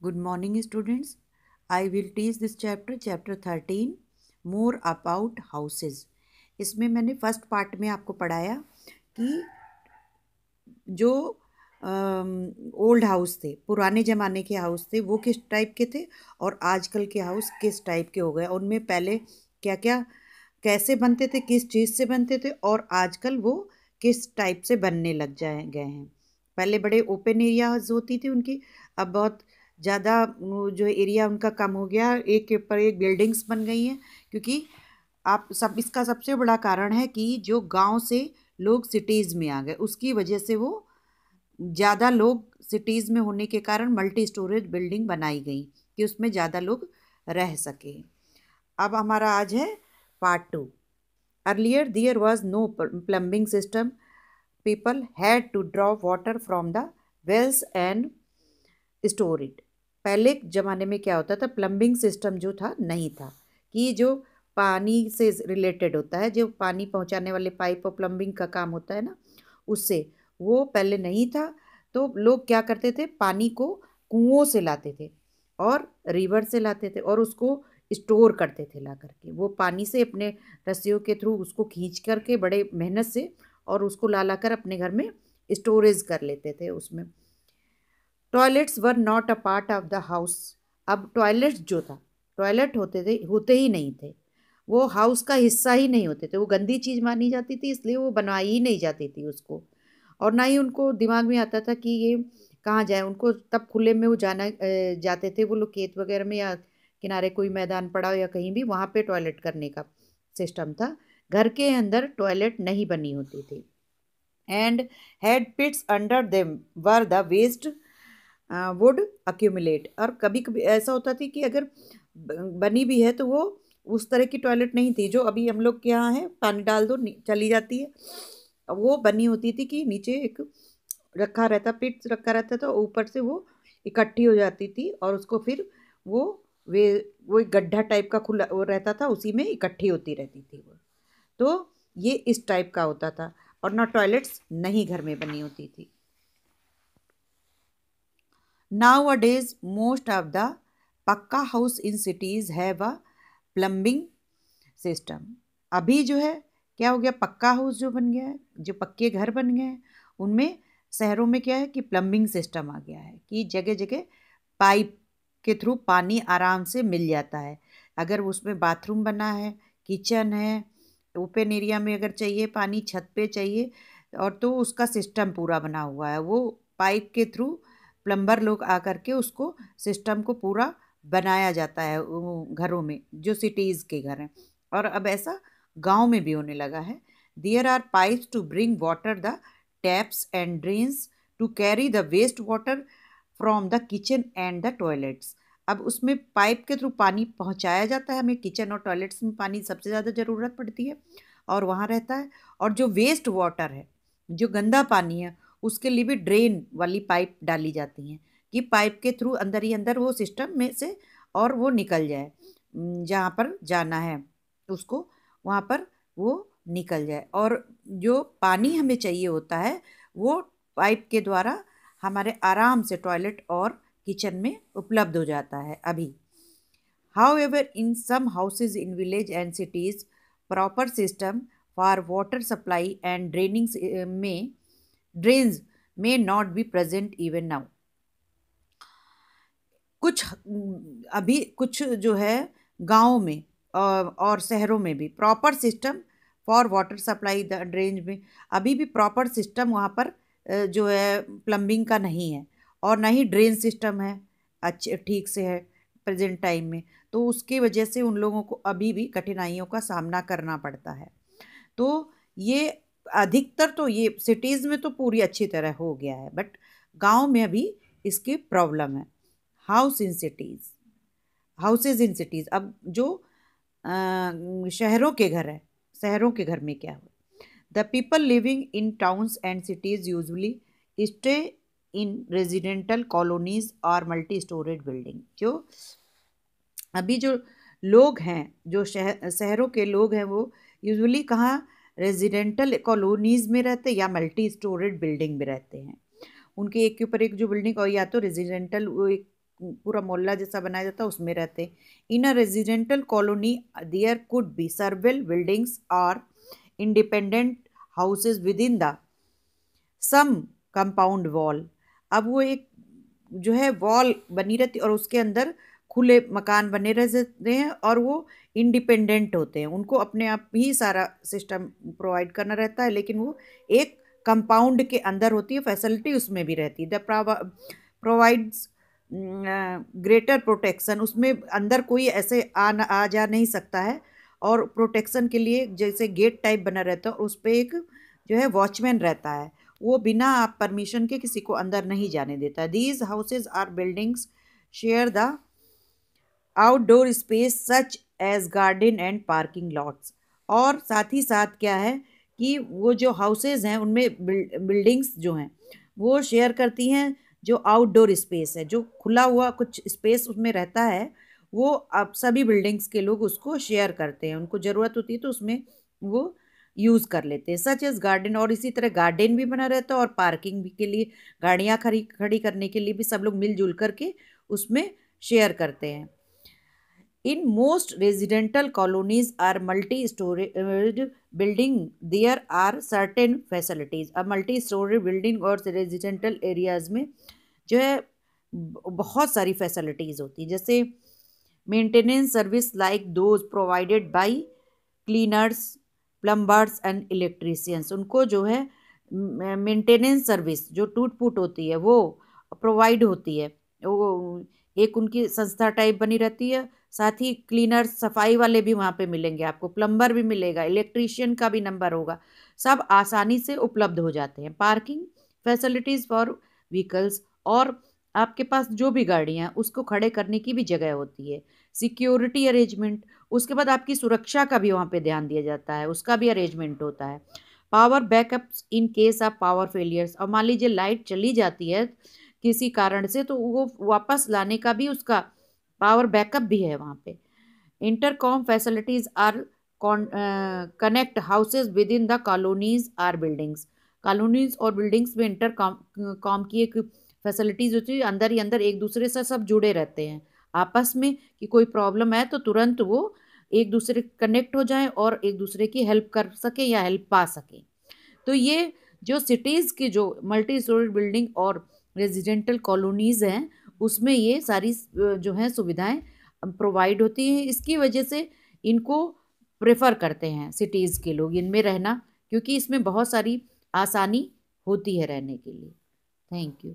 Good morning, students. I will teach this chapter 13, more about houses. इसमें मैंने first part में आपको पढ़ाया कि जो ओल्ड हाउस थे, पुराने ज़माने के हाउस थे, वो किस टाइप के थे और आजकल के हाउस किस टाइप के हो गए। उनमें पहले क्या क्या कैसे बनते थे, किस चीज़ से बनते थे और आजकल वो किस टाइप से बनने लग जाए गए हैं। पहले बड़े ओपन एरियाज होती थी उनकी, अब बहुत ज़्यादा जो एरिया उनका कम हो गया, एक के ऊपर एक बिल्डिंग्स बन गई हैं। क्योंकि आप सब इसका सबसे बड़ा कारण है कि जो गांव से लोग सिटीज़ में आ गए, उसकी वजह से वो ज़्यादा लोग सिटीज़ में होने के कारण मल्टी स्टोरेज बिल्डिंग बनाई गई कि उसमें ज़्यादा लोग रह सके। अब हमारा आज है part 2। Earlier there was no plumbing system, people had to draw water from the wells and store it। पहले ज़माने में क्या होता था, प्लम्बिंग सिस्टम जो था नहीं था, कि जो पानी से रिलेटेड होता है, जो पानी पहुंचाने वाले पाइप और प्लम्बिंग का काम होता है ना, उससे वो पहले नहीं था। तो लोग क्या करते थे, पानी को कुओं से लाते थे और रिवर से लाते थे और उसको स्टोर करते थे ला करके। वो पानी से अपने रस्सियों के थ्रू उसको खींच करके बड़े मेहनत से और उसको ला ला कर अपने घर में स्टोरेज कर लेते थे उसमें। Toilets were not a part of the house. अब टॉयलेट्स जो था, टॉयलेट होते ही नहीं थे, वो हाउस का हिस्सा ही नहीं होते थे। वो गंदी चीज़ मानी जाती थी, इसलिए वो बनवाई ही नहीं जाती थी उसको। और ना ही उनको दिमाग में आता था कि ये कहाँ जाए। उनको तब खुले में वो जाते थे वो लोग, खेत वगैरह में या किनारे कोई मैदान पड़ा हो या कहीं भी, वहाँ पे टॉयलेट करने का सिस्टम था। घर के अंदर टॉयलेट नहीं बनी होती थी। And head pits under them where the waste would accumulate. और कभी कभी ऐसा होता थी कि अगर बनी भी है तो वो उस तरह की टॉयलेट नहीं थी जो अभी हम लोग के यहाँ है, पानी डाल दो चली जाती है। वो बनी होती थी कि नीचे एक रखा रहता, पिट्स रखा रहता था, ऊपर से वो इकट्ठी हो जाती थी और उसको फिर वो वे वो एक गड्ढा टाइप का खुला वो रहता था, उसी में इकट्ठी होती रहती थी वो। तो ये इस टाइप का होता था और ना टॉयलेट्स नहीं घर में बनी होती थी। Nowadays most of the pucca house in cities have a plumbing system. अभी जो है क्या हो गया, पक्का हाउस जो बन गया है, जो पक्के घर बन गए हैं, उनमें शहरों में क्या है कि प्लम्बिंग सिस्टम आ गया है कि जगह जगह पाइप के थ्रू पानी आराम से मिल जाता है। अगर उसमें बाथरूम बना है, किचन है, ओपन एरिया में अगर चाहिए पानी, छत पे चाहिए, और तो उसका सिस्टम पूरा बना हुआ है। वो पाइप के थ्रू प्लम्बर लोग आकर के उसको सिस्टम को पूरा बनाया जाता है घरों में, जो सिटीज़ के घर हैं। और अब ऐसा गांव में भी होने लगा है। There are pipes to bring water the taps and drains to carry the waste water from the kitchen and the toilets. अब उसमें पाइप के थ्रू पानी पहुंचाया जाता है, हमें किचन और टॉयलेट्स में पानी सबसे ज़्यादा ज़रूरत पड़ती है और वहाँ रहता है। और जो वेस्ट वाटर है, जो गंदा पानी है, उसके लिए भी ड्रेन वाली पाइप डाली जाती हैं कि पाइप के थ्रू अंदर ही अंदर वो सिस्टम में से और वो निकल जाए, जहाँ पर जाना है उसको, वहाँ पर वो निकल जाए। और जो पानी हमें चाहिए होता है वो पाइप के द्वारा हमारे आराम से टॉयलेट और किचन में उपलब्ध हो जाता है अभी। However, in some houses in village and cities, proper system for water supply and drains may not be present even now। कुछ अभी कुछ जो है गाँव में और शहरों में भी proper system for water supply the drain में अभी भी प्रॉपर सिस्टम वहाँ पर जो है प्लम्बिंग का नहीं है और ना ही ड्रेन सिस्टम है अच्छे ठीक से है प्रेजेंट टाइम में। तो उसकी वजह से उन लोगों को अभी भी कठिनाइयों का सामना करना पड़ता है। तो ये अधिकतर तो ये सिटीज़ में तो पूरी अच्छी तरह हो गया है, बट गांव में अभी इसकी प्रॉब्लम है। House in cities houses in cities. अब जो शहरों के घर है, शहरों के घर में क्या हो, the people living in towns and cities usually stay in residential colonies और मल्टी स्टोरेज बिल्डिंग। जो अभी जो लोग हैं, जो शहरों के लोग हैं, वो यूजुअली कहाँ, रेजिडेंटल कॉलोनीज में रहते हैं या मल्टी स्टोरेज बिल्डिंग में रहते हैं। उनके एक के ऊपर एक जो बिल्डिंग, और या तो रेजिडेंटल वो एक पूरा मोहल्ला जैसा बनाया जाता है उसमें रहते हैं। In a residential colony there could be several buildings और independent houses within the same compound wall. अब वो एक जो है वॉल बनी रहती और उसके अंदर खुले मकान बने रहते हैं और वो इंडिपेंडेंट होते हैं, उनको अपने आप ही सारा सिस्टम प्रोवाइड करना रहता है, लेकिन वो एक कंपाउंड के अंदर होती है, फैसिलिटी उसमें भी रहती है। द प्रोवाइड्स ग्रेटर प्रोटेक्शन, उसमें अंदर कोई ऐसे आ जा नहीं सकता है, और प्रोटेक्शन के लिए जैसे गेट टाइप बना रहता है उस पर एक जो है वॉचमैन रहता है, वो बिना आप परमिशन के किसी को अंदर नहीं जाने देता। These houses are buildings share the outdoor space such as garden and parking lots. और साथ ही साथ क्या है कि वो जो हाउसेज हैं उनमें बिल्डिंग्स जो हैं वो शेयर करती हैं जो आउटडोर स्पेस है, जो खुला हुआ कुछ स्पेस उसमें रहता है, वो अब सभी बिल्डिंग्स के लोग उसको शेयर करते हैं, उनको ज़रूरत होती है तो उसमें वो यूज़ कर लेते हैं। सच एज गार्डन, और इसी तरह गार्डन भी बना रहता है और पार्किंग भी के लिए, गाड़ियाँ खड़ी करने के लिए भी सब लोग मिलजुल करके उसमें शेयर करते हैं। In most residential colonies are multi-story building, there are certain facilities. अब multi-story building और residential areas में जो है बहुत सारी फैसिलिटीज़ होती है, जैसे maintenance service like those provided by cleaners, plumbers and electricians. उनको जो है मेंटेनेंस सर्विस जो टूट फूट होती है वो प्रोवाइड होती है, वो एक उनकी संस्था टाइप बनी रहती है। साथ ही क्लीनर सफाई वाले भी वहाँ पे मिलेंगे आपको, प्लम्बर भी मिलेगा, इलेक्ट्रीशियन का भी नंबर होगा, सब आसानी से उपलब्ध हो जाते हैं। पार्किंग फैसिलिटीज़ फॉर व्हीकल्स, और आपके पास जो भी गाड़ियाँ उसको खड़े करने की भी जगह होती है। सिक्योरिटी अरेंजमेंट, उसके बाद आपकी सुरक्षा का भी वहाँ पे ध्यान दिया जाता है, उसका भी अरेंजमेंट होता है। Power backups in case of power failures, और मान लीजिए लाइट चली जाती है किसी कारण से तो वो वापस लाने का भी उसका पावर बैकअप भी है वहाँ पे। Intercom facilities are connect houses within the colonies are buildings. Colonies और बिल्डिंग्स में इंटरकॉम कॉम की एक फैसिलिटीज होती है, अंदर ही अंदर एक दूसरे से सब जुड़े रहते हैं आपस में, कि कोई प्रॉब्लम है तो तुरंत वो एक दूसरे कनेक्ट हो जाएं और एक दूसरे की हेल्प कर सके या हेल्प पा सके। तो ये जो सिटीज़ की जो मल्टी स्टोरी बिल्डिंग और रेजिडेंटल कॉलोनीज़ हैं उसमें ये सारी जो हैं सुविधाएं प्रोवाइड होती हैं। इसकी वजह से इनको प्रेफर करते हैं सिटीज़ के लोग इनमें रहना, क्योंकि इसमें बहुत सारी आसानी होती है रहने के लिए। Thank you.